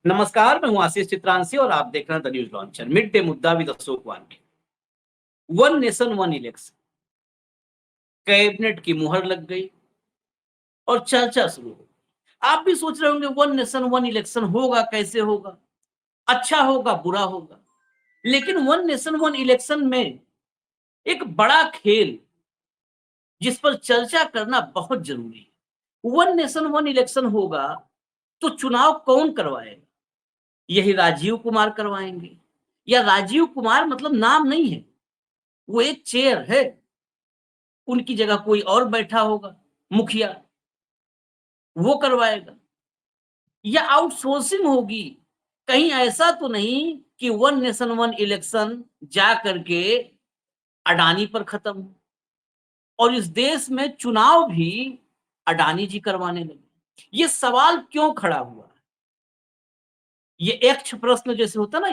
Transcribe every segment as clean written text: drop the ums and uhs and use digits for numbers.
नमस्कार, मैं हूं आशीष चित्रांशी और आप देख रहे हैं the news launcher. Mid day मुद्दा विद अशोक वानी। One nation one election, cabinet की मुहर लग गई और चर्चा शुरू हो गई। आप भी सोच रहे होंगे वन नेशन वन इलेक्शन होगा, कैसे होगा, अच्छा होगा, बुरा होगा। लेकिन वन नेशन वन इलेक्शन में एक बड़ा खेल जिस पर चर्चा करना बहुत जरूरी है। वन नेशन वन इलेक्शन होगा तो चुनाव कौन करवाएगा? यही राजीव कुमार करवाएंगे? या राजीव कुमार मतलब नाम नहीं है, वो एक चेयर है, उनकी जगह कोई और बैठा होगा, मुखिया, वो करवाएगा? या आउटसोर्सिंग होगी? कहीं ऐसा तो नहीं कि वन नेशन वन इलेक्शन जा करके अडानी पर खत्म हो और इस देश में चुनाव भी अडानी जी करवाने लगे? ये सवाल क्यों खड़ा हुआ? ये यक्ष प्रश्न जैसे होता है ना,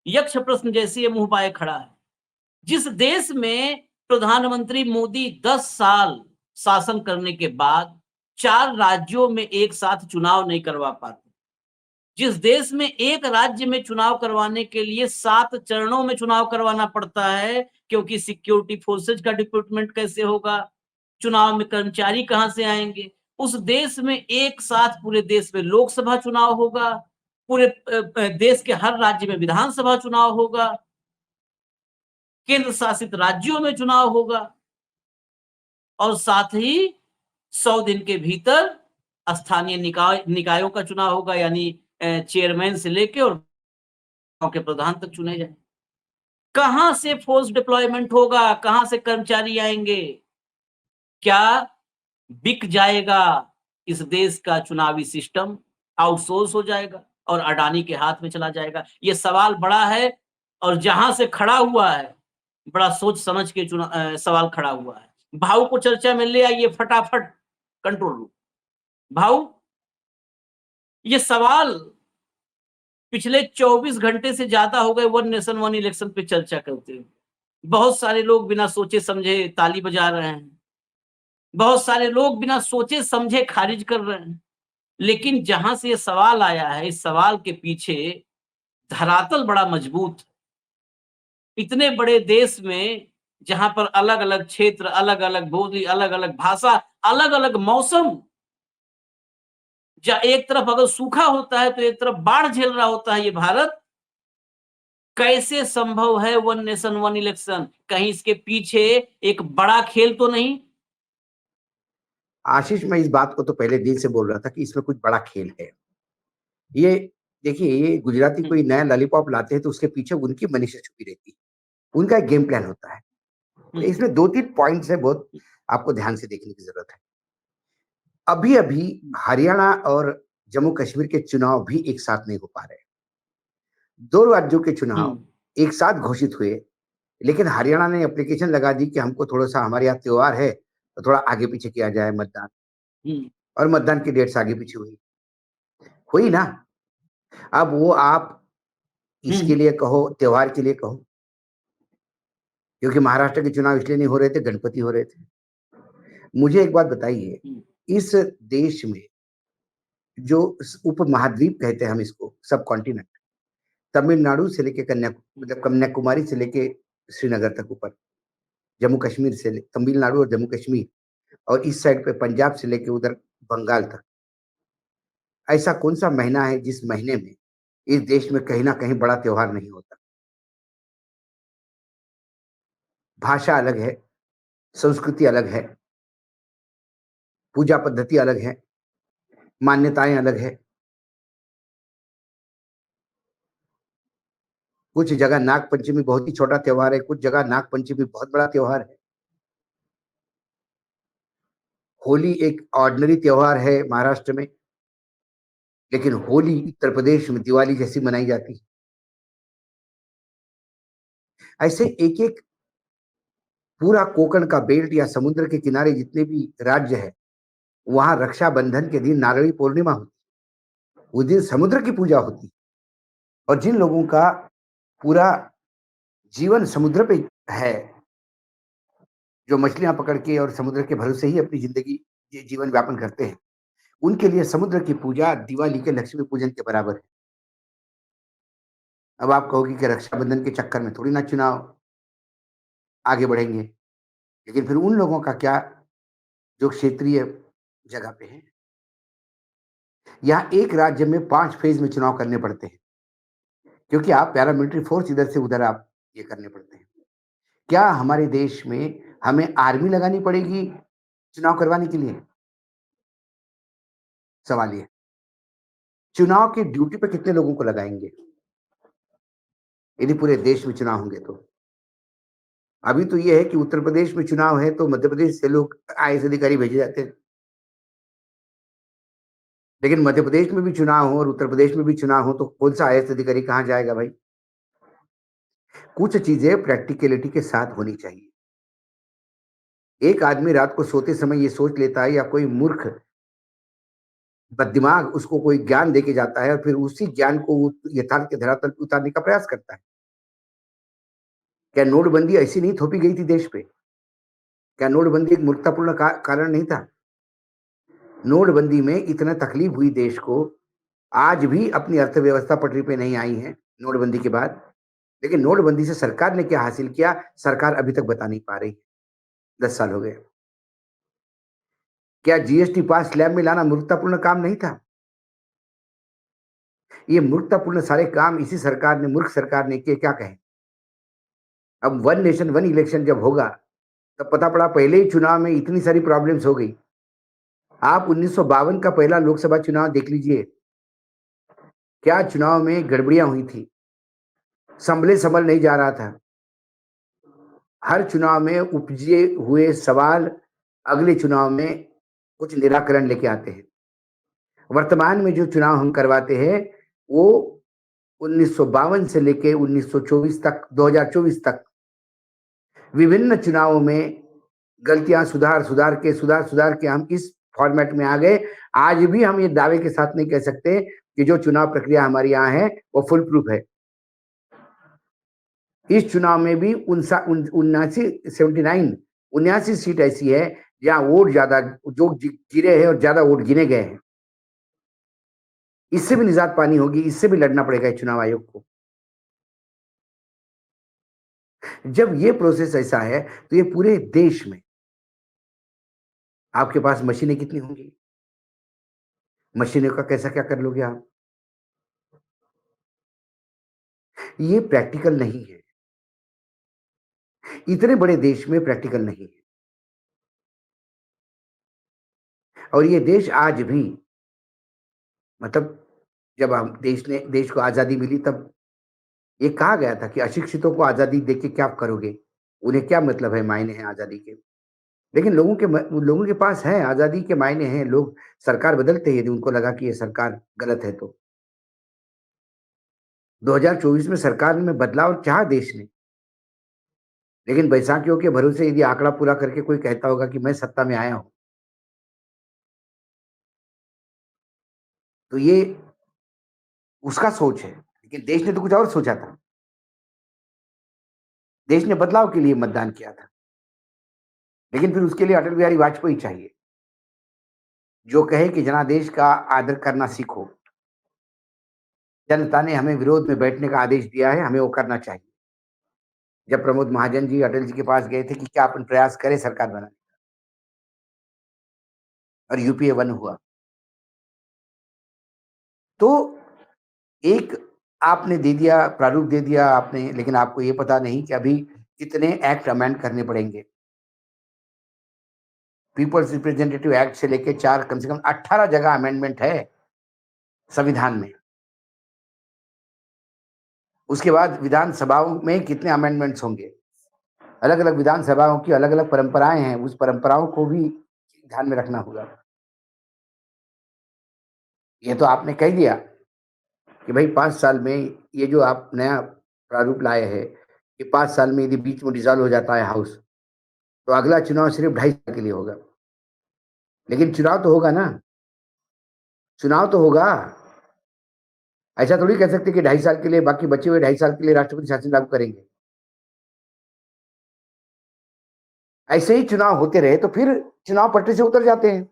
यक्ष प्रश्न जैसे ये मुंह पाए खड़ा है। जिस देश में प्रधानमंत्री मोदी 10 साल शासन करने के बाद 4 राज्यों में एक साथ चुनाव नहीं करवा पाते, जिस देश में एक राज्य में चुनाव करवाने के लिए 7 चरणों में चुनाव करवाना पड़ता है, क्योंकि सिक्योरिटी फोर्सेज का डिप्लॉयमेंट कैसे होगा, चुनाव में कर्मचारी कहां से आएंगे, उस देश में एक साथ पूरे देश में लोकसभा चुनाव होगा, पूरे देश के हर राज्य में विधानसभा चुनाव होगा, केंद्र शासित राज्यों में चुनाव होगा और साथ ही 100 दिन के भीतर स्थानीय निकायों का चुनाव होगा, यानी चेयरमैन से लेके और गांव के प्रधान तक चुने जाए। कहां से फोर्स डिप्लॉयमेंट होगा? कहां से कर्मचारी आएंगे? क्या बिक जाएगा इस देश का चुनावी सिस्टम? आउटसोर्स हो जाएगा और अडानी के हाथ में चला जाएगा? ये सवाल बड़ा है और जहां से खड़ा हुआ है, बड़ा सोच समझ के सवाल खड़ा हुआ है। भाऊ को चर्चा में ले आइए फटाफट, कंट्रोल रूम। भाऊ, ये सवाल पिछले 24 घंटे से ज्यादा हो गए वन नेशन वन इलेक्शन पे चर्चा करते हुए। बहुत सारे लोग बिना सोचे समझे ताली बजा रहे हैं, बहुत सारे लोग बिना सोचे समझे खारिज कर रहे हैं। लेकिन जहां से ये सवाल आया है, इस सवाल के पीछे धरातल बड़ा मजबूत है। इतने बड़े देश में जहां पर अलग अलग क्षेत्र, अलग अलग बोली, अलग अलग भाषा, अलग अलग मौसम, एक तरफ अगर सूखा होता है तो एक तरफ बाढ़ झेल रहा होता है ये भारत, कैसे संभव है वन नेशन वन इलेक्शन? कहीं इसके पीछे एक बड़ा खेल तो नहीं? आशीष, मैं इस बात को तो पहले दिन से बोल रहा था कि इसमें कुछ बड़ा खेल है। ये देखिए, ये गुजराती कोई नया लॉलीपॉप लाते हैं तो उसके पीछे उनकी मनीषा छुपी रहती है, उनका एक गेम प्लान होता है। इसमें 2-3 पॉइंट्स है, बहुत आपको ध्यान से देखने की जरूरत है। अभी अभी हरियाणा और जम्मू कश्मीर के चुनाव भी एक साथ नहीं हो पा रहे। 2 राज्यों के चुनाव एक साथ घोषित हुए, लेकिन हरियाणा ने एप्लीकेशन लगा दी कि हमको थोड़ा सा, हमारे यहाँ त्योहार है तो थोड़ा आगे पीछे किया जाए मतदान, और मतदान की डेट्स आगे पीछे हुई ना। अब वो आप इसके लिए कहो, त्योहार के लिए कहो, क्योंकि महाराष्ट्र के चुनाव इसलिए नहीं हो रहे थे, गणपति हो रहे थे। मुझे एक बात बताइए, इस देश में जो उप महाद्वीप कहते हैं हम इसको, सब कॉन्टिनेंट, तमिलनाडु से लेके मतलब कन्याकुमारी से लेके श्रीनगर तक ऊपर, जम्मू कश्मीर से तमिलनाडु और जम्मू कश्मीर, और इस साइड पे पंजाब से लेके उधर बंगाल तक, ऐसा कौन सा महीना है जिस महीने में इस देश में कहीं ना कहीं बड़ा त्योहार नहीं होता? भाषा अलग है, संस्कृति अलग है, पूजा पद्धति अलग है, मान्यताएं अलग है। कुछ जगह नाग पंचमी बहुत ही छोटा त्योहार है, कुछ जगह नाग पंचमी बहुत बड़ा त्योहार है। होली एक ऑर्डिनरी त्योहार है महाराष्ट्र में, लेकिन होली उत्तर प्रदेश में दिवाली जैसी मनाई जाती है। ऐसे एक एक पूरा कोकण का बेल्ट या समुद्र के किनारे जितने भी राज्य है, वहां रक्षाबंधन के दिन नारणी पूर्णिमा होती, उस दिन समुद्र की पूजा होती। और जिन लोगों का पूरा जीवन समुद्र पे है, जो मछलियां पकड़ के और समुद्र के भरोसे ही अपनी जिंदगी जीवन व्यापन करते हैं, उनके लिए समुद्र की पूजा दिवाली के लक्ष्मी पूजन के बराबर है। अब आप कहोगे कि रक्षाबंधन के चक्कर में थोड़ी ना चुनाव आगे बढ़ेंगे, लेकिन फिर उन लोगों का क्या जो क्षेत्रीय जगह पे हैं? यहाँ एक राज्य में 5 फेज़ में चुनाव करने पड़ते हैं, क्योंकि आप पैरामिलिट्री फ़ोर्स इधर से उधर आप ये करने पड़ते हैं। क्या हमारे देश में हमें आर्मी लगानी पड़ेगी चुनाव करवाने के लिए? सवाल ये है। चुनाव की ड्यूटी पे कितने लोगों को लगाएँगे? यदि पूरे देश में चुनाव होंगे तो? अभी तो ये है कि उत्तर प्रदेश में चुनाव है तो मध्य प्रदेश से लोग आईएएस अधिकारी भेजे जाते हैं। लेकिन मध्य प्रदेश में भी चुनाव हो और उत्तर प्रदेश में भी चुनाव हो तो कौन-सा आईएएस अधिकारी कहाँ जाएगा भाई? कुछ चीज़ें प्रैक्टिकैलिटी के साथ होनी चाहिए। एक आदमी रात को सोते समय ये सोच लेता है या कोई मूर्ख बददिमाग उसको कोई ज्ञान देके जाता है और फिर उसी ज्ञान को वो यथार्थ के धरातल पे उतारने का प्रयास करता है। क्या नोटबंदी ऐसी नहीं थोपी गई थी देश पे? क्या नोटबंदी एक मूर्खतापूर्ण कारण नहीं था? नोटबंदी में इतना तकलीफ हुई देश को, आज भी अपनी अर्थव्यवस्था पटरी पे नहीं आई है नोटबंदी के बाद। लेकिन नोटबंदी से सरकार ने क्या हासिल किया, सरकार अभी तक बता नहीं पा रही। 10 साल हो गए। क्या जीएसटी पास स्लैब में लाना मूर्खतापूर्ण काम नहीं था? ये मूर्खतापूर्ण सारे काम इसी सरकार ने, मूर्ख सरकार ने किए, क्या कहें? अब वन नेशन वन इलेक्शन जब होगा, तब पता पड़ा पहले ही चुनाव में इतनी सारी प्रॉब्लम्स हो गई। आप 1952 का पहला लोकसभा चुनाव देख लीजिए, क्या चुनाव में गड़बड़ियाँ हुई थी। संभल नहीं जा रहा था। हर चुनाव में उपजे हुए सवाल अगले चुनाव में कुछ निराकरण लेके आते हैं। वर्तमान में जो चुनाव हम करवाते हैं, वो 1952 से लेके 1924 तक 2024 तक विभिन्न चुनावों में गलतियाँ सुधार के हम इस फॉर्मेट में आ गए। आज भी हम ये दावे के साथ नहीं कह सकते कि जो चुनाव प्रक्रिया हमारी यहाँ है, वो फुल प्रूफ है। इस चुनाव में भी 79 सीट ऐसी है जहाँ वोट ज़्यादा जो गिरे हैं और ज़्यादा वोट गिने गए हैं। इससे भी निजात पानी होगी, इससे भी लड़ना पड़ेगा इस चुनाव आयोग को। जब ये प्रोसेस ऐसा है, तो ये पूरे देश में आपके पास मशीनें कितनी होंगी? मशीनों का कैसा क्या कर लोगे आप? ये प्रैक्टिकल नहीं है। इतने बड़े देश में प्रैक्टिकल नहीं है। और ये देश आज भी मतलब जब हम देश को आज़ादी मिली तब ये कहा गया था कि अशिक्षितों को आज़ादी देके क्या करोगे? उन्हें क्या मतलब है मायने हैं आज़ादी के? लेकिन लोगों के पास है, आज़ादी के मायने हैं, लोग सरकार बदलते हैं यदि उनको लगा कि ये सरकार गलत है तो। 2024 में सरकार में बदलाव चाहा देश ने, लेकिन बैसाखियों के भरोसे यदि आंकड़ा पूरा करके कोई कहता होगा कि मैं सत्ता में आया हूँ, तो ये उसका सोच है। लेकिन देश ने तो कुछ और सोचा था। देश ने बदलाव के लिए मतदान किया था। लेकिन फिर उसके लिए अटल बिहारी वाजपेयी चाहिए, जो कहे कि जनादेश का आदर करना सीखो। जनता ने हमें विरोध में बैठने का आदेश दिया है, हमें वो करना चाहिए। जब प्रमोद महाजन जी अटल जी के पास गए थे कि क्या अपन प्रयास करें सरकार बनाने का, और यूपीए 1 हुआ। तो एक आपने दे दिया, प्रारूप दे दिया आपने, लेकिन आपको ये पता नहीं कि अभी कितने एक्ट अमेंड करने पड़ेंगे। पीपल्स रिप्रेजेंटेटिव एक्ट से लेके 4 कम से कम 18 जगह अमेंडमेंट है संविधान में। उसके बाद विधानसभाओं में कितने अमेंडमेंट्स होंगे। अलग-अलग विधानसभाओं की अलग-अलग परंपराएँ हैं, उस परंपराओं को भी ध्यान में रखना होगा। ये तो आपने कह दिया कि भाई 5 साल में ये जो आप नया प्रारूप लाए हैं, ये 5 साल में यदि बीच में डिसॉल्व हो जाता है हाउस, तो अगला चुनाव सिर्फ 2.5 साल के लिए होगा। लेकिन चुनाव तो होगा ना, चुनाव तो होगा। ऐसा थोड़ी कह सकते कि 2.5 साल के लिए, बाकी बचे हुए 2.5 साल के लिए राष्ट्रपति शासन लागू करेंगे। ऐसे ही चुनाव होते रहे तो फिर चुनाव पटरी से उतर जाते हैं।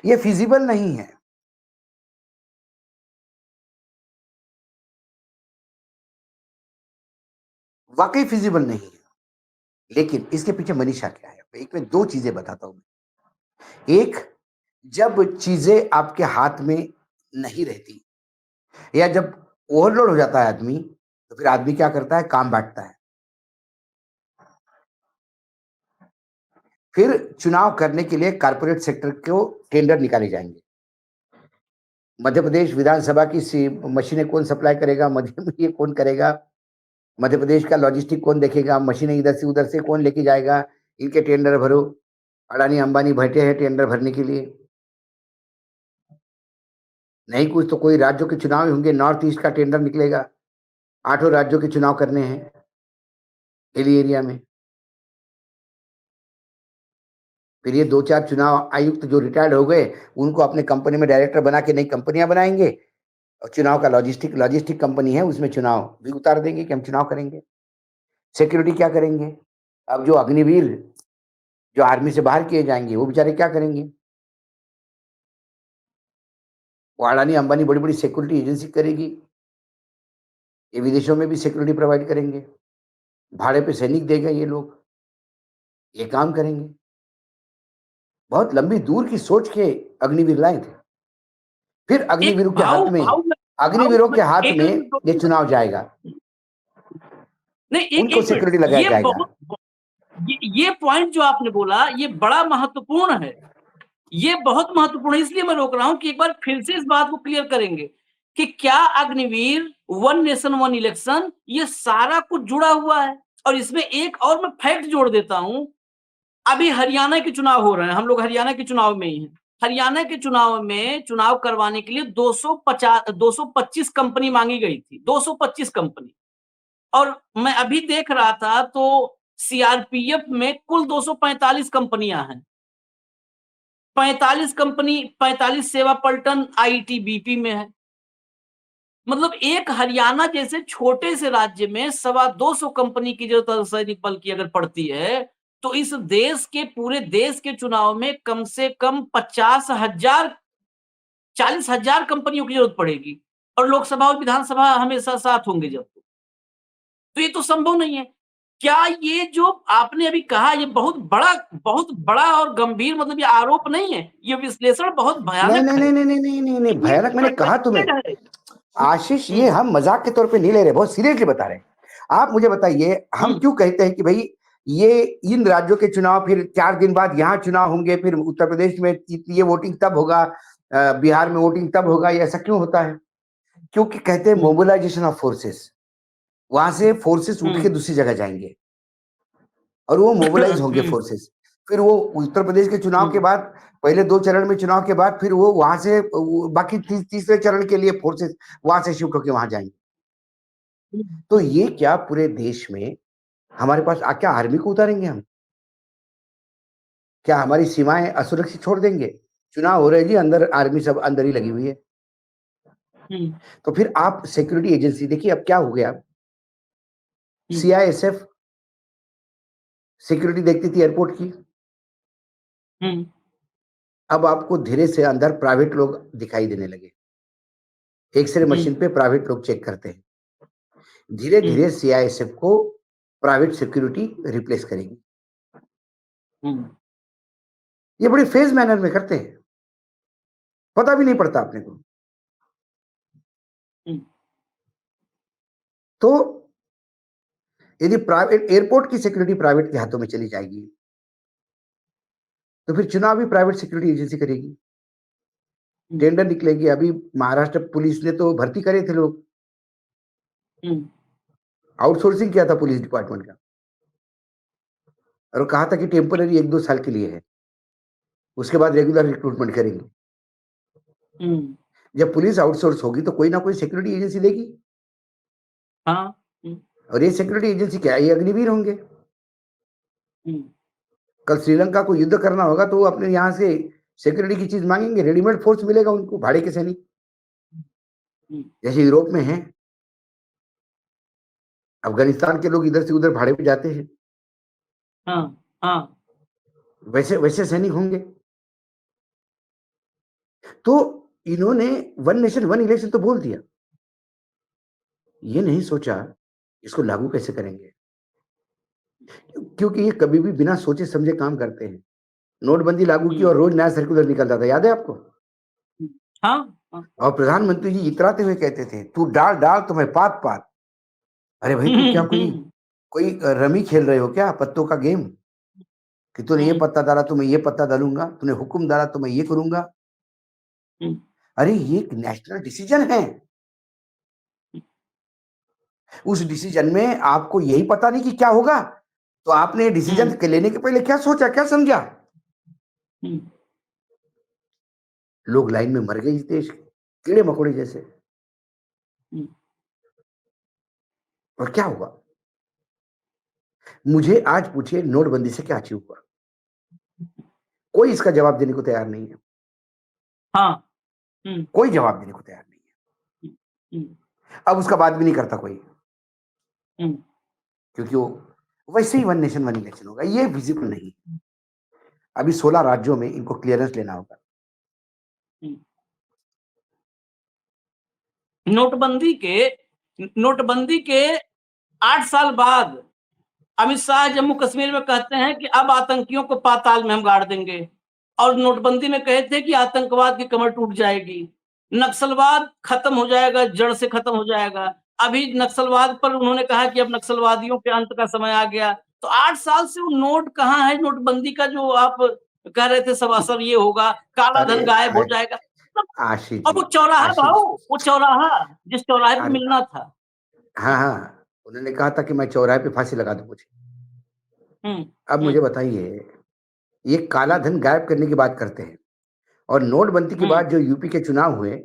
ये फिजिबल नहीं है। वाकई फिजिबल नहीं है। लेकिन इसके पीछे मनीषा क्या है? एक मैं दो चीजें बताता हूं। एक, जब चीजें आपके हाथ में नहीं रहती या जब ओवरलोड हो जाता है आदमी, तो फिर आदमी क्या करता है? काम बांटता है। फिर चुनाव करने के लिए कारपोरेट सेक्टर को टेंडर निकाले जाएंगे। मध्य प्रदेश विधानसभा की मशीनें कौन सप्लाई करेगा? मध्य ये कौन करेगा? मध्य प्रदेश का लॉजिस्टिक कौन देखेगा? मशीनें इधर से उधर से कौन लेके जाएगा? इनके टेंडर भरो। अडानी अंबानी बैठे हैं टेंडर भरने के लिए। नहीं कुछ तो कोई राज्यों के चुनाव होंगे, नॉर्थ ईस्ट का टेंडर निकलेगा। 8 राज्यों के चुनाव करने हैं हिली एरिया में। फिर ये 2-4 चुनाव आयुक्त जो रिटायर्ड हो गए, उनको अपने कंपनी में डायरेक्टर बना के नई कंपनियां बनाएंगे और चुनाव का लॉजिस्टिक कंपनी है, उसमें चुनाव भी उतार देंगे कि हम चुनाव करेंगे। सिक्योरिटी क्या करेंगे? अब जो अग्निवीर जो आर्मी से बाहर किए जाएंगे, वो बेचारे क्या करेंगे? वो अडानी अंबानी बड़ी बड़ी सिक्योरिटी एजेंसी करेगी। ये विदेशों में भी सिक्योरिटी प्रोवाइड करेंगे। भाड़े पे सैनिक देगा ये लोग, ये काम करेंगे। बहुत लंबी दूर की सोच के अग्निवीर लाए थे। फिर एक अग्निवीरों के भाव हाथ में भाव अग्निवीरों के हाथ एक में मिनट, दो ये मिनट। चुनाव जाएगा। नहीं, उनको एक मिनट। सिक्योरिटी लगाया जाएगा। ये पॉइंट जो आपने बोला, ये बड़ा महत्वपूर्ण है। ये बहुत महत्वपूर्ण है, इसलिए मैं रोक रहा हूं कि एक बार फिर से इस बात को क्लियर करेंगे कि क्या Agniveer, one nation one election, ये सारा कुछ जुड़ा हुआ है। और इसमें एक और मैं फैक्ट जोड़ देता हूं। अभी हरियाणा के चुनाव हो रहे हैं, हम लोग हरियाणा के चुनाव में ही हैं। हरियाणा के चुनाव में चुनाव करवाने के लिए 225 कंपनी मांगी गई थी, 225 कंपनी। और मैं अभी देख रहा था तो सीआरपीएफ में कुल 245 कंपनियां हैं। 45 सेवा पलटन आईटीबीपी में है। मतलब एक हरियाणा जैसे छोटे से राज्य में 225 कंपनी की जरूरत अर्धसैनिक बल की अगर पड़ती है, तो इस देश के पूरे देश के चुनाव में कम से कम 50,000 40,000 कंपनियों की जरूरत पड़ेगी। और लोकसभा और विधानसभा हमेशा साथ होंगे जब, तो ये तो संभव नहीं है। क्या ये जो आपने अभी कहा, ये बहुत बड़ा और गंभीर, मतलब ये आरोप नहीं है, ये विश्लेषण बहुत नहीं भयानक नहीं है। नहीं नहीं नहीं नहीं नहीं नहीं, ये भयानक मैंने कहा तुम्हें। प्रेडिक्टेड है। आशीष, ये हम्म, हम मजाक के तौर पे नहीं ले रहे, बहुत सीरियसली बता रहे हैं। आप मुझे बताइए, हम हम्म, क्यों कहते हैं कि भाई ये इन राज्यों के चुनाव, फिर 4 दिन बाद यहाँ चुनाव होंगे, फिर उत्तर प्रदेश में ये वोटिंग तब होगा, बिहार में वोटिंग तब होगा, ये ऐसा क्यों होता है? क्योंकि कहते हैं हम्म, मोबिलाइजेशन ऑफ फोर्सेस। वहां से फोर्सेस उठ के हम्म, दूसरी जगह जाएंगे और वो मोबिलाइज होंगे हम्म, फोर्सेस। फिर वो उत्तर प्रदेश के चुनाव के हम्म, बाद, पहले 2 चरण में चुनाव के बाद, फिर वो वहां से बाकी तीसरे चरण के लिए फोर्सेस वहां से शिफ्ट होकर वहां जाएंगे। तो ये क्या पूरे देश में हमारे पास क्या आर्मी को उतारेंगे हम? क्या हमारी सीमाएं असुरक्षित छोड़ देंगे? चुनाव हो रहे जी, अंदर आर्मी सब अंदर ही लगी हुई है। हम्म, तो फिर आप सिक्योरिटी एजेंसी देखिए, अब क्या हो गया। हम्म, सीआईएसएफ सिक्योरिटी देखती थी एयरपोर्ट की। हम्म, अब आपको धीरे से अंदर प्राइवेट लोग दिखाई देने लगे। एक्सरे हम्म, मशीन पे प्राइवेट लोग चेक करते हैं। धीरे हम्म, धीरे सीआईएसएफ को प्राइवेट सिक्योरिटी रिप्लेस करेगी। हम्म, ये बड़ी फेज मैनर में करते हैं, पता भी नहीं पड़ता अपने को। हम्म, तो यदि प्राइवेट एयरपोर्ट की सिक्योरिटी प्राइवेट के हाथों में चली जाएगी, तो फिर चुनाव भी प्राइवेट सिक्योरिटी एजेंसी करेगी। हम्म, टेंडर निकलेंगे। अभी महाराष्ट्र पुलिस ने तो भर्ती करे थे लोग, हम्म, आउटसोर्सिंग किया था पुलिस डिपार्टमेंट का, और कहा था कि टेम्पररी 1-2 साल के लिए है, उसके बाद रेगुलर रिक्रूटमेंट करेंगे। हम्म, जब पुलिस आउटसोर्स होगी तो कोई ना कोई सिक्योरिटी एजेंसी लेगी, हाँ, हम्म, और ये सिक्योरिटी एजेंसी क्या है? ये अग्निवीर होंगे। हम्म, कल श्रीलंका को युद्ध करना होगा तो वो अपने यहाँ से सिक्योरिटी की चीज मांगेंगे, रेडीमेड फोर्स मिलेगा उनको, भाड़े के सैनिक, हम्म, जैसे यूरोप में है। अफगानिस्तान के लोग इधर से उधर भाड़े पे जाते हैं, हाँ, हाँ, वैसे वैसे सैनिक होंगे। तो इन्होंने वन नेशन वन इलेक्शन तो बोल दिया, ये नहीं सोचा इसको लागू कैसे करेंगे, क्योंकि ये कभी भी बिना सोचे समझे काम करते हैं। नोटबंदी लागू की और रोज नया सर्कुलर निकलता था, याद है आपको? हाँ हाँ। और प्रधानमंत्री जी इतराते हुए कहते थे, तू डाल डाल तो मैं पात पात। अरे भाई, तुम क्या कोई कोई रमी खेल रहे हो क्या, पत्तों का गेम, कि तूने ये पत्ता डाला तो मैं ये पत्ता डालूंगा, तूने हुक्म डाला तो मैं ये करूंगा। अरे ये एक नेशनल डिसीजन है, उस डिसीजन में आपको यही पता नहीं कि क्या होगा, तो आपने डिसीजन लेने के पहले क्या सोचा, क्या समझा? लोग लाइन में मर गए इस देश के, कीड़े मकोड़े जैसे। और क्या हुआ? मुझे आज पूछिए नोटबंदी से क्या अचीव हुआ, कोई इसका जवाब देने को तैयार नहीं है। हाँ। कोई जवाब देने को तैयार नहीं है। अब उसका बात भी नहीं करता कोई, क्योंकि वो वैसे ही वन नेशन वन इलेक्शन होगा, ये विजिबल नहीं। अभी 16 राज्यों में इनको क्लियरेंस लेना होगा। नोटबंदी के 8 साल बाद अमित शाह जम्मू कश्मीर में कहते हैं कि अब आतंकियों को पाताल में हम गाड़ देंगे, और नोटबंदी में कहे थे कि आतंकवाद की कमर टूट जाएगी, नक्सलवाद खत्म हो जाएगा, जड़ से खत्म हो जाएगा। अभी नक्सलवाद पर उन्होंने कहा कि अब नक्सलवादियों के अंत का समय आ गया। तो 8 साल से वो नोट कहाँ है, नोटबंदी का जो आप कह रहे थे सब असर ये होगा, काला धन गायब हो जाएगा। आशीष और जी, वो चौराहा आशीष, भाऊ, वो चौराहा जिस चौराहे पे अरे मिलना था। हाँ हाँ, उन्होंने कहा था कि मैं चौराहे पे फांसी लगा दूं मुझे। अब मुझे बताइए, ये काला धन गायब करने की बात करते हैं, और नोटबंदी के बाद जो यूपी के चुनाव हुए,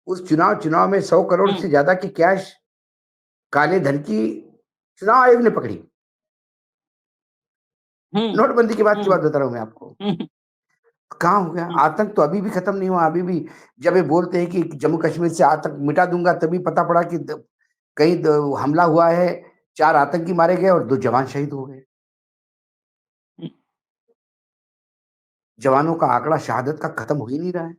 उस चुनाव में 100 करोड़ से ज्यादा की कैश काले धन की चुनाव आयोग ने पकड़ी। नोटबंदी के बाद की बात बता रहा हूं मैं आपको। कहाँ हो गया आतंक? तो अभी भी खत्म नहीं हुआ। अभी भी जब ये बोलते हैं कि जम्मू कश्मीर से आतंक मिटा दूंगा, तभी पता पड़ा कि कहीं हमला हुआ है, 4 आतंकी मारे गए और 2 जवान शहीद हो गए। जवानों का आंकड़ा शहादत का खत्म हो ही नहीं रहा है।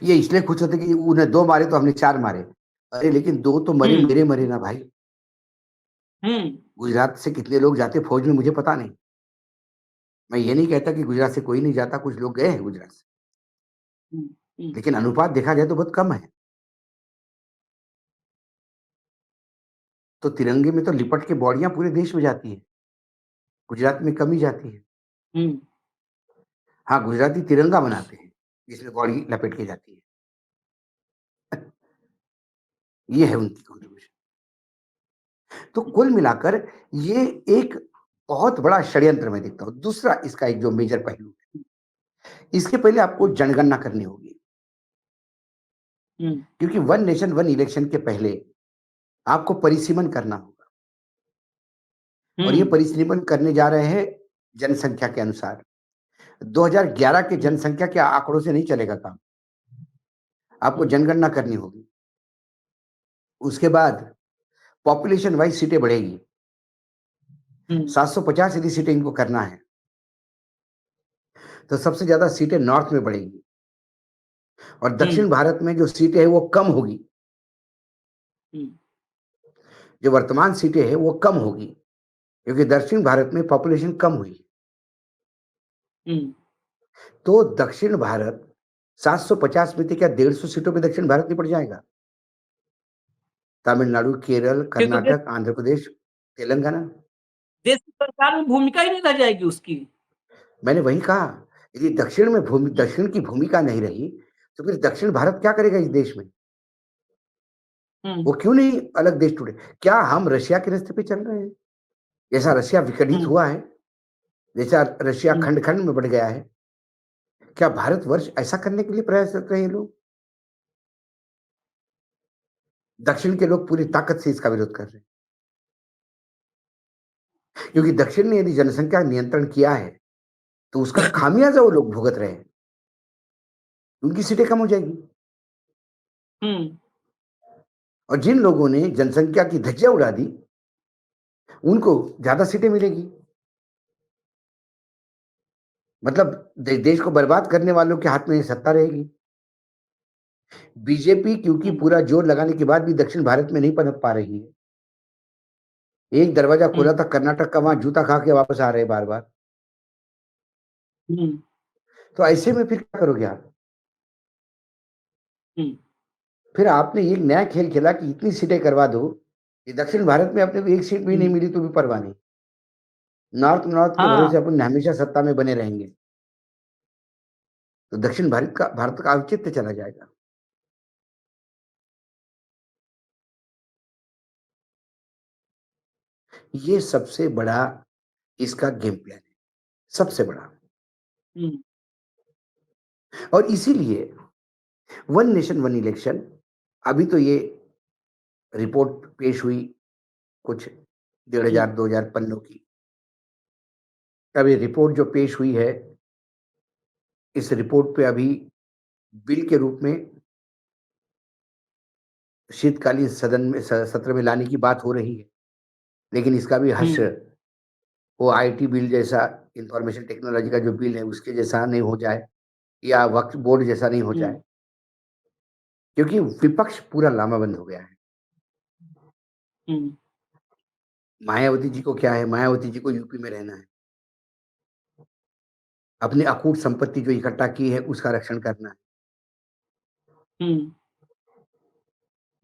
ये इसलिए खुश होते कि उन्हें 2 मारे तो हमने 4 मारे। अरे लेकिन 2 तो मरे, मेरे मरे ना भाई। गुजरात से कितने लोग जाते फौज में मुझे पता नहीं। मैं ये नहीं कहता कि गुजरात से कोई नहीं जाता, कुछ लोग गए हैं गुजरात से, लेकिन अनुपात देखा जाए तो बहुत कम है। तो तिरंगे में तो लिपट के बॉडियां पूरे देश में जाती है, गुजरात में कम ही जाती है। हाँ, गुजराती तिरंगा बनाते हैं जिसमें बॉडी लपेट के जाती है। ये है उनकी कंट्रीब्यूशन। तो कुल मिलाकर ये एक बहुत बड़ा षड्यंत्र मैं देखता हूँ। दूसरा इसका एक जो मेजर पहलू है, इसके पहले आपको जनगणना करनी होगी, क्योंकि वन नेशन वन इलेक्शन के पहले आपको परिसीमन करना होगा, और ये परिसीमन करने जा रहे हैं जनसंख्या के अनुसार। 2011 के जनसंख्या के आंकड़ों से नहीं चलेगा काम, आपको जनगणना करनी होगी। उसके बाद पॉपुलेशन वाइज सीटें बढ़ेगी। 750 यदि सीटें इनको करना है, तो सबसे ज्यादा सीटें नॉर्थ में बढ़ेगी, और दक्षिण भारत में जो सीटें हैं वो कम होगी। जो वर्तमान सीटें हैं वो कम होगी, क्योंकि दक्षिण भारत में पॉपुलेशन कम हुई। तो दक्षिण भारत 750 में थे, क्या 150 सीटों पे दक्षिण भारत निपट जाएगा? तमिलनाडु, केरल, फिर तो कर्नाटक, आंध्र प्रदेश, तेलंगाना। देश की सरकार में भूमिका ही नहीं रह जाएगी उसकी। मैंने वही कहा, यदि दक्षिण की भूमिका नहीं रही, तो फिर दक्षिण भारत क्या करेगा इस देश में? वो क्यों नहीं अलग देश टूटे? क्या हम रशिया के रास्ते पे चल रहे हैं? जैसा रशिया विखंडित हुआ है, जैसा रशिया खंड खंड में बढ़ गया है, क्या भारतवर्ष ऐसा करने के लिए प्रयास कर रहे हैं लोग? दक्षिण के लोग पूरी ताकत से इसका विरोध कर रहे हैं, क्योंकि दक्षिण ने यदि जनसंख्या नियंत्रण किया है, तो उसका खामियाजा वो लोग भुगत रहे हैं। उनकी सीटें कम हो जाएगी, और जिन लोगों ने जनसंख्या की धज्जियां उड़ा दी, उनको ज्यादा सीटें मिलेगी। मतलब देश को बर्बाद करने वालों के हाथ में ये सत्ता रहेगी। बीजेपी क्योंकि पूरा जोर लगाने के बाद भी दक्षिण भारत में नहीं पनप पा रही है। एक दरवाजा खोला था कर्नाटक का, वहां जूता खा के वापस आ रहे बार बार। तो ऐसे में फिर क्या करोगे आप? फिर आपने एक नया खेल खेला कि इतनी सीटें करवा दो कि दक्षिण भारत में अपने को एक सीट भी नहीं मिली तो भी परवाह नहीं, नॉर्थ नॉर्थ के भरोसे हाँ अपन हमेशा सत्ता में बने रहेंगे, तो दक्षिण भारत का औचित्य चला जाएगा। ये सबसे बड़ा इसका गेम प्लान है, सबसे बड़ा। और इसीलिए वन नेशन वन इलेक्शन, अभी तो ये रिपोर्ट पेश हुई कुछ 1500-2000 पन्नों की। अब ये रिपोर्ट जो पेश हुई है, इस रिपोर्ट पे अभी बिल के रूप में शीतकालीन सत्र में लाने की बात हो रही है, लेकिन इसका भी हश्र वो आईटी बिल जैसा, इंफॉर्मेशन टेक्नोलॉजी का जो बिल है उसके जैसा नहीं हो जाए, या वक्फ बोर्ड जैसा नहीं हो जाए, क्योंकि विपक्ष पूरा लामाबंद हो गया है। मायावती जी को क्या है, मायावती जी को यूपी में रहना है, अपनी अकूट संपत्ति जो इकट्ठा की है उसका रक्षण करना है।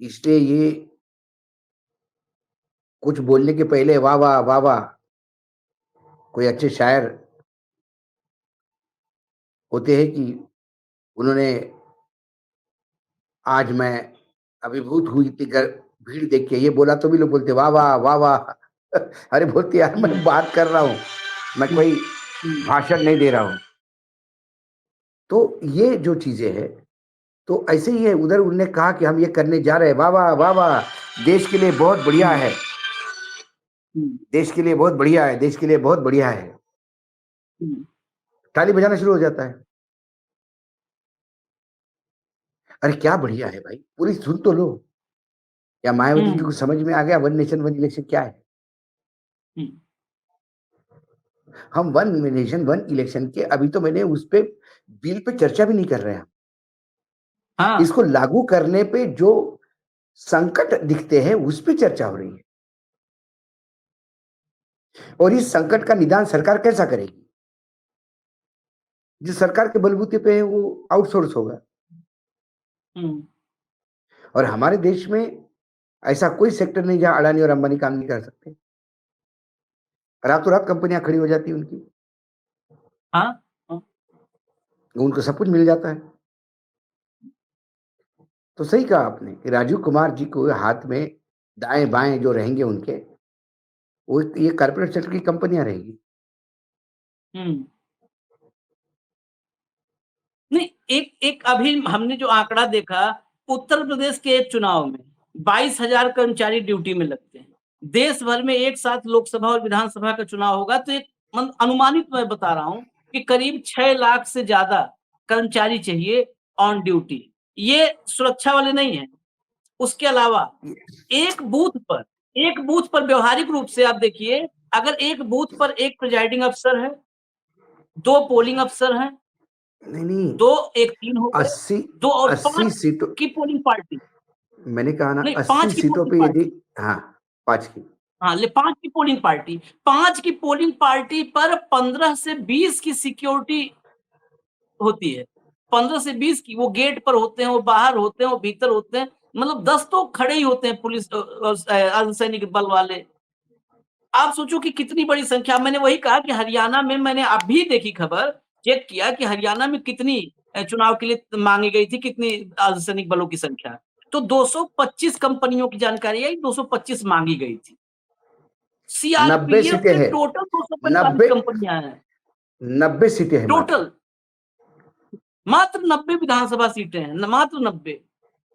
इसलिए ये कुछ बोलने के पहले वाह वाह वाह वाह, कोई अच्छे शायर होते हैं कि उन्होंने, आज मैं अभिभूत हुई इतनी भीड़ देख के, ये बोला तो भी लोग बोलते वाह वाह वाह वाह। अरे बोलते यार मैं बात कर रहा हूँ, मैं कोई भाषण नहीं दे रहा हूँ। तो ये जो चीजें हैं, तो ऐसे ही है। उधर उन्होंने कहा कि हम ये करने जा रहे हैं, वाह वाह वाह वाह, देश के लिए बहुत बढ़िया है, देश के लिए बहुत बढ़िया है, देश के लिए बहुत बढ़िया है, ताली बजाना शुरू हो जाता है। अरे क्या बढ़िया है भाई, पूरी सुन तो लो। या मायावती जी को समझ में आ गया वन नेशन वन इलेक्शन क्या है? हम वन नेशन वन इलेक्शन के, अभी तो मैंने उस पे बिल पे चर्चा भी नहीं कर रहे हैं। हाँ इसको लागू करने पे जो संकट दिखते हैं उस पे चर्चा हो रही है, और इस संकट का निदान सरकार कैसा करेगी? जिस सरकार के बलबूते पे है वो आउटसोर्स होगा। और हमारे देश में ऐसा कोई सेक्टर नहीं जहां अडानी और अंबानी काम नहीं कर सकते। रातों रात कंपनियां खड़ी हो जाती है उनकी, हाँ उनको सब कुछ मिल जाता है। तो सही कहा आपने कि राजीव कुमार जी को हाथ में दाएं बाएं जो रहेंगे उनके, वो ये कॉर्पोरेट सेक्टर की कंपनियां रहेगी। नहीं, एक एक अभी हमने जो आंकड़ा देखा, उत्तर प्रदेश के एक चुनाव में 22,000 कर्मचारी ड्यूटी में लगते हैं। देश भर में एक साथ लोकसभा और विधानसभा का चुनाव होगा तो एक अनुमानित मैं बता रहा हूं कि करीब 6 लाख से ज्यादा कर्मचारी चाहिए ऑन ड्यूटी। ये सुरक्षा वाले नहीं है। उसके अलावा एक बूथ पर व्यवहारिक रूप से आप देखिए, अगर एक बूथ पर एक प्रिजाइडिंग अफसर है, 2 पोलिंग अफसर हैं, नहीं नहीं, 2 1 3 हो गए, 80 2 और 80 5 सीटों, की पोलिंग पार्टी, मैंने कहा ना नहीं 5 80 की सीटों पोलिंग पे यदि, पार्टी, हाँ 5 की, हाँ ले 5 की पोलिंग पार्टी, 5 की पोलिंग पार्टी पर 15 से 20 की सिक्योरिटी होती है। 15 से 20 की, वो गेट पर होते हैं, वो बाहर होते हैं, वो भीतर होते हैं, मतलब 10 तो खड़े ही होते हैं पुलिस अर्धसैनिक बल वाले। आप सोचो कि कितनी बड़ी संख्या। मैंने वही कहा कि हरियाणा में, मैंने अभी देखी खबर, चेक किया कि हरियाणा में कितनी चुनाव के लिए मांगी गई थी, कितनी अर्धसैनिक बलों की संख्या, तो 225 कंपनियों की जानकारी आई, 225 मांगी गई थी। 90 सीआरपीएफ सीटें के हैं, टोटल 245 90 कंपनियां हैं 90 सीटें हैं मात्र। टोटल। मात्र 90 विधानसभा सीटें हैं, मात्र 90।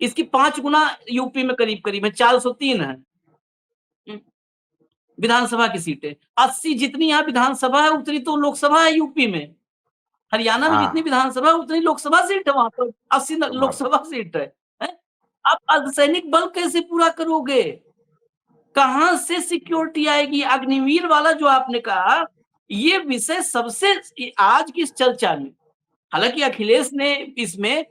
इसकी 5 गुना यूपी में करीब करीब है, 403 है विधानसभा की सीटें। 80 जितनी यहाँ विधानसभा है उतनी तो लोकसभा है यूपी में। हरियाणा में जितनी हाँ, विधानसभा है उतनी लोकसभा सीट है, वहां पर 80 लोकसभा सीट है? आप अर्धसैनिक बल कैसे पूरा करोगे? कहां से सिक्योरिटी आएगी? अग्निवीर वाला जो आपने कहा ये विषय सबसे आज की इस चर्चा में, हालांकि अखिलेश ने इसमें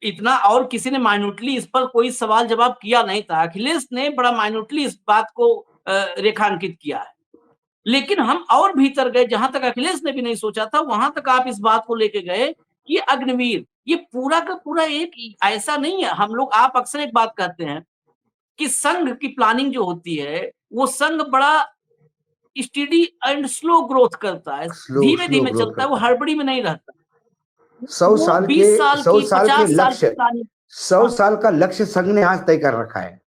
इतना और किसी ने माइन्यूटली इस पर कोई सवाल जवाब किया नहीं था। अखिलेश ने बड़ा माइन्यूटली इस बात को रेखांकित किया है। लेकिन हम और भीतर गए, जहां तक अखिलेश ने भी नहीं सोचा था, वहां तक आप इस बात को लेके गए कि अग्निवीर ये पूरा का पूरा एक ऐसा नहीं है। हम लोग, आप अक्सर एक बात कहते हैं कि संघ की प्लानिंग जो होती है, वो संघ बड़ा स्टेडी एंड स्लो ग्रोथ करता है, स्लो धीमे स्लो धीमे ग्रोथ चलता है, वो करता है। हड़बड़ी में नहीं रहता। 100 वो साल के 20 साल 100 की, साल के 50 साल की लक्ष्य, प्लानिंग। 100 हाँ, साल का लक्ष्य संघ ने आज तय कर रखा है।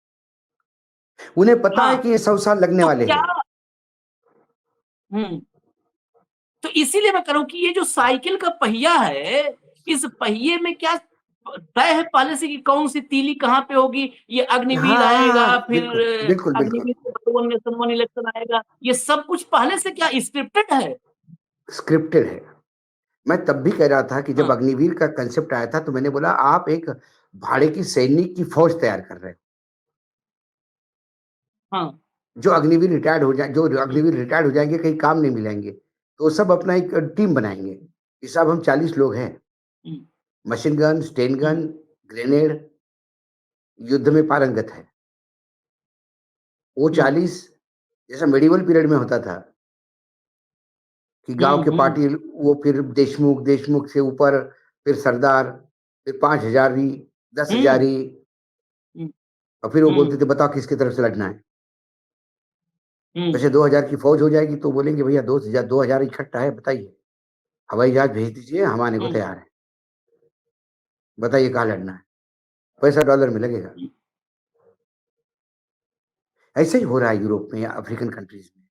उन्हें पता है हाँ, कि ये 100 साल लगने तो वाले क्या, हैं। हम्म, तो इसीलिए मैं कह रहा हूं कि ये जो साइकिल का पहिया है, इस पहिए में क्या तय है पहले से कि कौन सी तीली कहाँ पे होगी। ये हाँ अग्निवीर हाँ आएगा, हाँ, फिर बिल्कुल बिल्कुल बिल्कुल। अग्निवीर के बाद वन नेशन वन इलेक्शन आएगा, ये सब कुछ पहले से क्या स्क्रिप्टेड है। स्क्रिप्टेड है। मैं तब भी कह रहा था कि जब हाँ, अग्निवीर का कंसेप्ट आया था तो मैंने बोला आप एक भाड़े की सैनिक की फौज तैयार कर रहे हो। हाँ, जो अग्निवीर रिटायर्ड हो जाए, जो अग्निवीर रिटायर्ड हो जाएंगे, कहीं काम नहीं मिलेंगे, तो वो सब अपना एक टीम बनाएंगे कि साहब हम 40 लोग हैं, हम्म, मशीन गन, स्टेन हम्म, गन, ग्रेनेड, युद्ध में पारंगत है। वो हम्म, 40 जैसा मेडिवल पीरियड में होता था कि गांव के हम्म, पार्टी, वो फिर देशमुख, देशमुख से ऊपर फिर सरदार, फिर 5 हजारी, 10 हम्म, हजारी, हम्म, और फिर वो बोलते हम्म, थे बताओ किसकी तरफ से लड़ना है। हम्म, वैसे 2000 की फौज हो जाएगी तो बोलेंगे भैया 2000 इकट्ठा है, बताइए, हवाई जहाज भेज दीजिए, हम आने को हम्म, तैयार हैं, बताइए कहाँ लड़ना है, पैसा डॉलर में लगेगा। ऐसे ही हो रहा है यूरोप में या अफ्रीकन कंट्रीज में,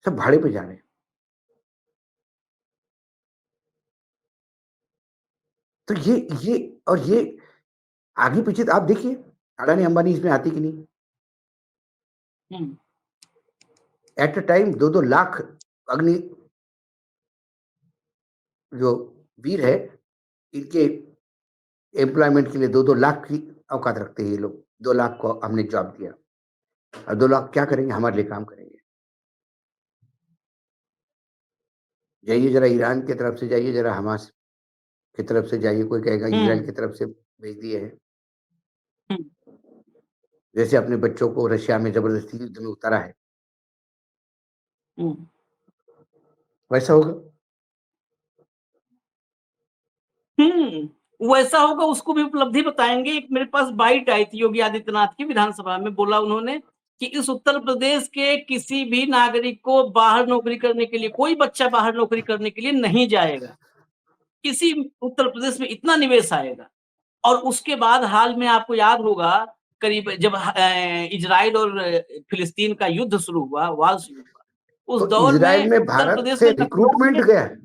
सब भाड़े पे जा रहे हैं। तो ये और ये आगे पीछे तो आप देखिए, अडानी अंबानी इसमें आती कि नहीं। हम्म, एट अ टाइम 2-2 लाख अग्नि जो वीर है, इनके एम्प्लॉयमेंट के लिए 2-2 लाख की औकात रखते हैं ये लोग। 2 लाख को हमने जॉब दिया और 2 लाख क्या करेंगे, हमारे लिए काम करेंगे। जाइए जरा ईरान की तरफ से, जाइए जरा हमास की तरफ से जाइए, कोई कहेगा हम्म, इज़राइल की तरफ से भेज दिए हैं। हम्म, जैसे अपने बच्चों को रशिया में ज़बरदस्ती युद्ध में उतारा है, हम्म, वैसा होगा। वैसा होगा, उसको भी उपलब्धि बताएंगे। एक मेरे पास बाइट आई थी योगी आदित्यनाथ की विधानसभा में, बोला उन्होंने कि इस उत्तर प्रदेश के किसी भी नागरिक को बाहर नौकरी करने के लिए, कोई बच्चा बाहर नौकरी करने के लिए नहीं जाएगा। किसी उत्तर प्रदेश में इतना निवेश आएगा। और उसके बाद हाल में आपको याद होगा, करीब जब इजराइल और फिलिस्तीन का युद्ध शुरू हुआ, वार शुरू हुआ, उस तो दौर इज़राइल में में उत्तर भारत प्रदेश से में रिक्रूटमेंट गया है।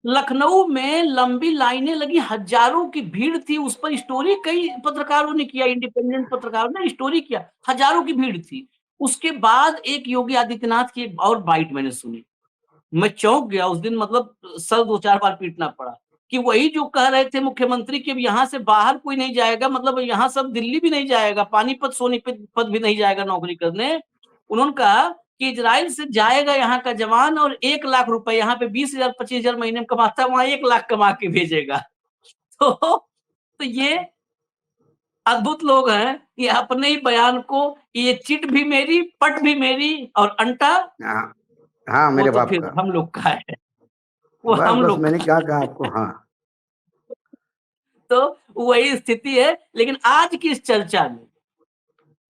लखनऊ में लंबी लाइनें लगी, हजारों की भीड़ थी। उस पर स्टोरी कई पत्रकारों ने किया, इंडिपेंडेंट पत्रकारों ने स्टोरी किया, हजारों की भीड़ थी। उसके बाद एक योगी आदित्यनाथ की एक और बाइट मैंने सुनी, मैं चौंक गया उस दिन, मतलब सर 2-4 बार पीटना पड़ा कि वही जो कह रहे थे मुख्यमंत्री कि अब यहाँ से बाहर कोई नहीं जाएगा, मतलब यहाँ सब दिल्ली भी नहीं जाएगा, पानीपत सोनीपत भी नहीं जाएगा नौकरी करने। उन्होंने कहा कि इजराइल से जाएगा यहाँ का जवान और 1 लाख रुपए, यहाँ पे 20,000 25,000 महीने में कमाता है, वहां 1 लाख कमा के भेजेगा। तो ये अद्भुत लोग हैं कि अपने ही बयान को, ये चिट भी मेरी, पट भी मेरी, और अंटा हाँ, हाँ, वो मेरे तो बाप फिर का। हम लोग का है, वो बस, हम बस लोग मैंने का क्या है। कहा आपको, हाँ। तो वही स्थिति है। लेकिन आज की इस चर्चा में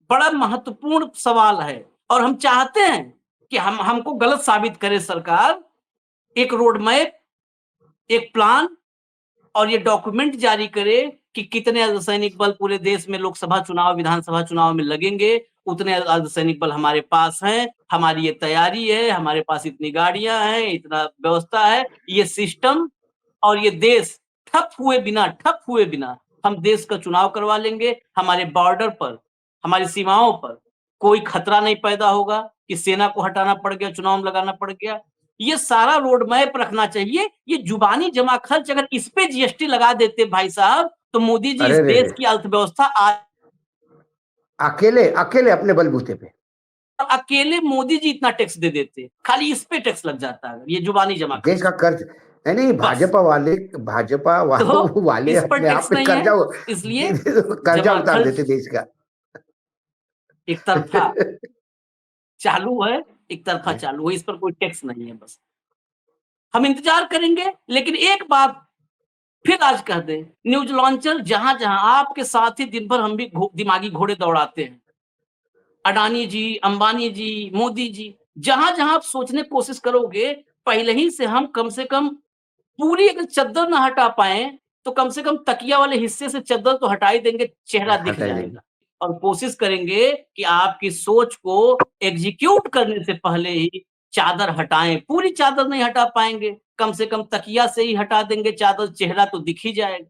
बड़ा महत्वपूर्ण सवाल है, और हम चाहते हैं कि हम हमको गलत साबित करे सरकार। एक रोड मैप, एक प्लान, और ये डॉक्यूमेंट जारी करे कि कितने अर्धसैनिक बल पूरे देश में लोकसभा चुनाव, विधानसभा चुनाव में लगेंगे, उतने अर्धसैनिक बल हमारे पास हैं, हमारी ये तैयारी है, हमारे पास इतनी गाड़ियां हैं, इतना व्यवस्था है, ये सिस्टम, और ये देश ठप हुए बिना हम देश का चुनाव करवा लेंगे। हमारे बॉर्डर पर, हमारी सीमाओं पर कोई खतरा नहीं पैदा होगा कि सेना को हटाना पड़ गया, चुनाव में लगाना पड़ गया। ये सारा रोड मैप रखना चाहिए। ये जुबानी जमा खर्च अगर इस पे जीएसटी लगा देते भाई साहब, तो मोदी जी इस अरे रे रे, देश की अर्थव्यवस्था आज अकेले अकेले अपने बलबूते पे अकेले मोदी जी इतना टैक्स दे देते, खाली इस पे टैक्स लग जाता है, ये जुबानी जमा देश का कर्ज नहीं, बस। भाजपा तो वाले इस पर अपने आप टैक्स पे नहीं है, कर्जा इसलिए कर्जा जमा उतार देते खर्च देश का। एक तरफा चालू है, एक तरफा चालू है, इस पर कोई टैक्स नहीं है। बस हम इंतजार करेंगे, लेकिन एक बात फिर आज कह दें, न्यूज लॉन्चर जहां जहां आपके साथ ही दिन भर हम भी दिमागी घोड़े दौड़ाते हैं, अडानी जी, अंबानी जी, मोदी जी, जहां जहां आप सोचने की कोशिश करोगे, पहले ही से हम कम से कम पूरी अगर चद्दर ना हटा पाए तो कम से कम तकिया वाले हिस्से से चद्दर तो हटा ही देंगे, चेहरा दिख हटा देंगे। जाएगा। और कोशिश करेंगे कि आपकी सोच को एग्जीक्यूट करने से पहले ही चादर हटाएं। पूरी चादर नहीं हटा पाएंगे, कम से कम तकिया से ही हटा देंगे चादर, चेहरा तो दिख ही जाएगा।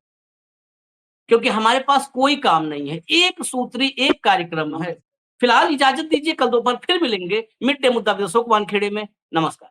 क्योंकि हमारे पास कोई काम नहीं है, एक सूत्री एक कार्यक्रम है। फिलहाल इजाजत दीजिए, कल दोपहर फिर मिलेंगे मिड डे मुद्दा विद अशोक वानखेड़े में। नमस्कार।